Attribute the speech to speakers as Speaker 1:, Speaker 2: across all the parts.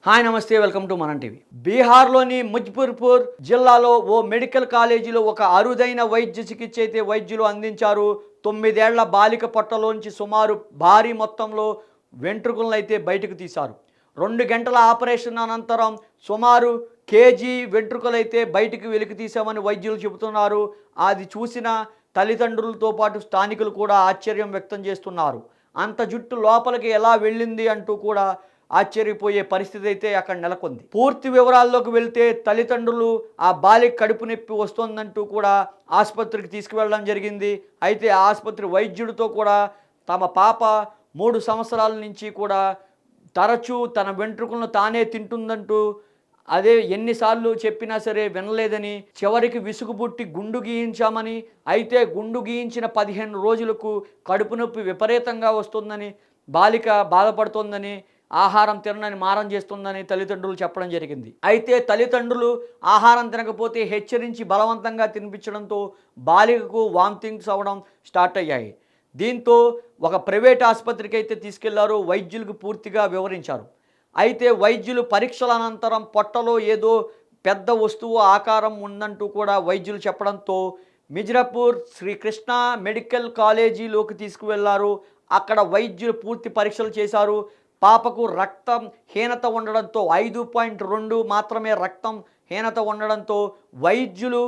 Speaker 1: Hi నమస్తే welcome to మనం TV. బీహార్లోని ముజఫర్పూర్ జిల్లాలో ఓ మెడికల్ కాలేజీలో ఒక అరుదైన వైద్య చికిత్స అయితే వైద్యులు అందించారు. 9 ఏళ్ల బాలిక పొట్టలోంచి సుమారు భారీ మొత్తంలో వెంట్రుకలను అయితే బయటకు తీశారు. 2 గంటల ఆపరేషన్ అనంతరం సుమారు కేజీ వెంట్రుకలు అయితే బయటకు వెలికి తీశామని వైద్యులు చెబుతున్నారు. అది చూసిన తల్లిదండ్రులతో పాటు స్థానికులు కూడా ఆశ్చర్యం వ్యక్తం చేస్తున్నారు. అంత జుట్టు లోపలికి ఎలా వెళ్ళింది అంటూ కూడా ఆశ్చర్యపోయే పరిస్థితి అయితే అక్కడ నెలకొంది. పూర్తి వివరాల్లోకి వెళ్తే తల్లిదండ్రులు ఆ బాలిక కడుపు నొప్పి వస్తోందంటూ కూడా ఆసుపత్రికి తీసుకువెళ్ళడం జరిగింది. అయితే ఆ ఆసుపత్రి వైద్యుడితో కూడా తమ పాప 3 సంవత్సరాల నుంచి కూడా తరచూ తన వెంట్రుకలను తానే తింటుందంటూ అదే ఎన్నిసార్లు చెప్పినా సరే వినలేదని చివరికి విసుగుబుట్టి గుండు గీయించామని, అయితే గుండు గీయించిన 15 రోజులకు కడుపు నొప్పి విపరీతంగా వస్తుందని, బాలిక బాధపడుతోందని, ఆహారం తినని మారం చేస్తుందని తల్లిదండ్రులు చెప్పడం జరిగింది. అయితే తల్లిదండ్రులు ఆహారం తినకపోతే హెచ్చరించి బలవంతంగా తినిపించడంతో బాలికకు వామిటింగ్స్ అవ్వడం స్టార్ట్ అయ్యాయి. దీంతో ఒక ప్రైవేట్ ఆసుపత్రికి అయితే తీసుకెళ్లారు. వైద్యులకు పూర్తిగా వివరించారు. అయితే వైద్యులు పరీక్షల అనంతరం పొట్టలో ఏదో పెద్ద వస్తువు ఆకారం ఉందంటూ కూడా వైద్యులు చెప్పడంతో మిజ్రాపూర్ శ్రీకృష్ణ మెడికల్ కాలేజీలోకి తీసుకువెళ్లారు. అక్కడ వైద్యులు పూర్తి పరీక్షలు చేశారు. పాపకు రక్తం హీనత ఉండడంతో 5.2 మాత్రమే రక్తం హీనత ఉండడంతో వైద్యులు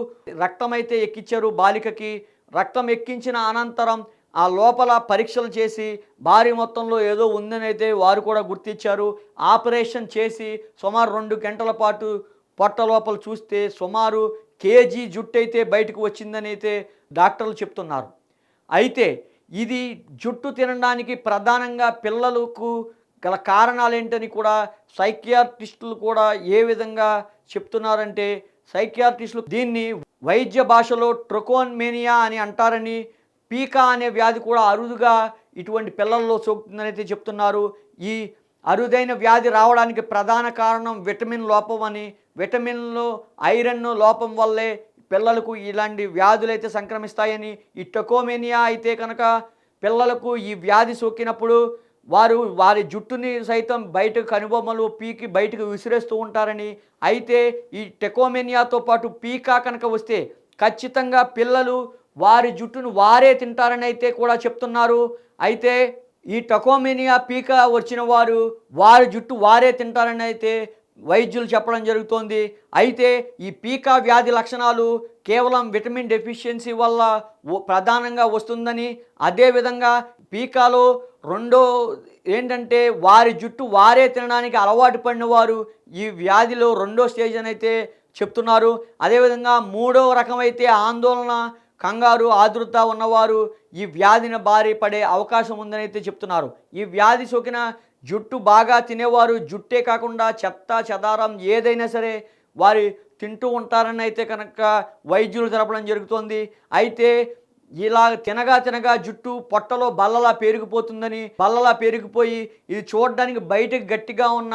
Speaker 1: రక్తమైతే ఎక్కించారు బాలికకి. రక్తం ఎక్కించిన అనంతరం ఆ లోపల పరీక్షలు చేసి భారీ మొత్తంలో ఏదో ఉందని అయితే వారు కూడా గుర్తించారు. ఆపరేషన్ చేసి సుమారు 2 గంటల పాటు పొట్ట లోపల చూస్తే సుమారు కేజీ జుట్టు అయితే బయటకు వచ్చిందని అయితే డాక్టర్లు చెప్తున్నారు. అయితే ఇది జుట్టు తినడానికి ప్రధానంగా పిల్లలకు గల కారణాలు ఏంటని కూడా సైకియాట్రిస్టులు కూడా ఏ విధంగా చెప్తున్నారంటే, సైకియాట్రిస్టులు దీన్ని వైద్య భాషలో ట్రకోమేనియా అని అంటారని, పీకా అనే వ్యాధి కూడా అరుదుగా ఇటువంటి పిల్లల్లో సోకుతుందని అయితే చెప్తున్నారు. ఈ అరుదైన వ్యాధి రావడానికి ప్రధాన కారణం విటమిన్ లోపం అని, విటమిన్లో ఐరన్ లోపం వల్లే పిల్లలకు ఇలాంటి వ్యాధులు అయితే సంక్రమిస్తాయని, ఈ ట్రకోమేనియా అయితే కనుక పిల్లలకు ఈ వ్యాధి సోకినప్పుడు వారి జుట్టుని సైతం బయటకు కనుబొమ్మలు పీకి బయటకు విసిరేస్తూ ఉంటారని, అయితే ఈ టెకోమేనియాతో పాటు పీకా కనుక వస్తే ఖచ్చితంగా పిల్లలు వారి జుట్టును వారే తింటారని అయితే కూడా చెప్తున్నారు. అయితే ఈ టకోమేనియా పీకా వచ్చిన వారి జుట్టు వారే తింటారని అయితే వైద్యులు చెప్పడం జరుగుతోంది. అయితే ఈ పీకా వ్యాధి లక్షణాలు కేవలం విటమిన్ డెఫిషియన్సీ వల్ల ప్రధానంగా వస్తుందని, అదేవిధంగా పీకాలో రెండో ఏంటంటే వారి జుట్టు వారే తినడానికి అలవాటు పడిన వారు ఈ వ్యాధిలో రెండో స్టేజ్ అని అయితే చెప్తున్నారు. అదేవిధంగా మూడవ రకం అయితే ఆందోళన, కంగారు, ఆదుర్త ఉన్నవారు ఈ వ్యాధిని బారి పడే అవకాశం ఉందని అయితే చెప్తున్నారు. ఈ వ్యాధి సోకిన జుట్టు బాగా తినేవారు జుట్టే కాకుండా చెత్త చెదారం ఏదైనా సరే వారి తింటూ ఉంటారని అయితే కనుక వైద్యులు తెలపడం జరుగుతోంది. అయితే ఇలా తినగా జుట్టు పొట్టలో బల్లలా పెరిగిపోతుందని, బల్లలా పెరిగిపోయి ఇది చూడడానికి బయటకు గట్టిగా ఉన్న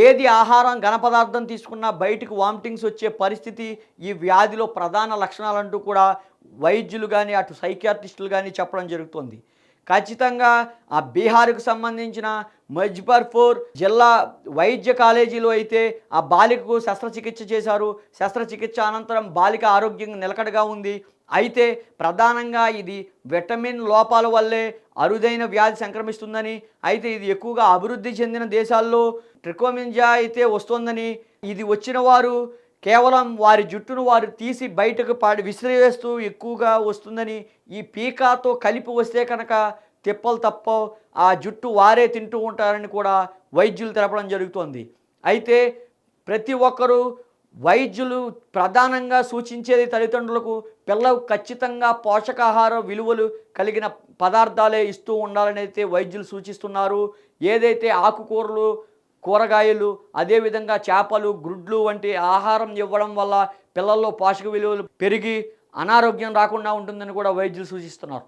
Speaker 1: ఏది ఆహారం ఘన పదార్థం తీసుకున్నా బయటకు వామిటింగ్స్ వచ్చే పరిస్థితి ఈ వ్యాధిలో ప్రధాన లక్షణాలంటూ కూడా వైద్యులు కానీ అటు సైకియాట్రిస్టులు కానీ చెప్పడం జరుగుతుంది. ఖచ్చితంగా ఆ బీహార్కు సంబంధించిన ముజఫర్పూర్ జిల్లా వైద్య కాలేజీలో అయితే ఆ బాలికకు శస్త్రచికిత్స చేశారు. శస్త్రచికిత్స అనంతరం బాలిక ఆరోగ్యంగా నిలకడగా ఉంది. అయితే ప్రధానంగా ఇది విటమిన్ లోపాల వల్లే అరుదైన వ్యాధి సంక్రమిస్తుందని, అయితే ఇది ఎక్కువగా అభివృద్ధి చెందిన దేశాల్లో ట్రికోమింజా అయితే వస్తుందని, ఇది వచ్చిన వారు కేవలం వారి జుట్టును వారు తీసి బయటకు విసిరివేస్తూ ఎక్కువగా వస్తుందని, ఈ పీకాతో కలిపి వస్తే కనుక తిప్పలు తప్పవు, ఆ జుట్టు వారే తింటూ ఉంటారని కూడా వైద్యులు తెలపడం జరుగుతోంది. అయితే ప్రతి ఒక్కరూ వైద్యులు ప్రధానంగా సూచించేది తల్లిదండ్రులకు పిల్లలకు ఖచ్చితంగా పోషకాహార విలువలు కలిగిన పదార్థాలే ఇస్తూ ఉండాలని అయితే వైద్యులు సూచిస్తున్నారు. ఏదైతే ఆకుకూరలు, కూరగాయలు, అదేవిధంగా చేపలు, గుడ్లు వంటి ఆహారం ఇవ్వడం వల్ల పిల్లల్లో పోషక విలువలు పెరిగి అనారోగ్యం రాకుండా ఉంటుందని కూడా వైద్యులు సూచిస్తున్నారు.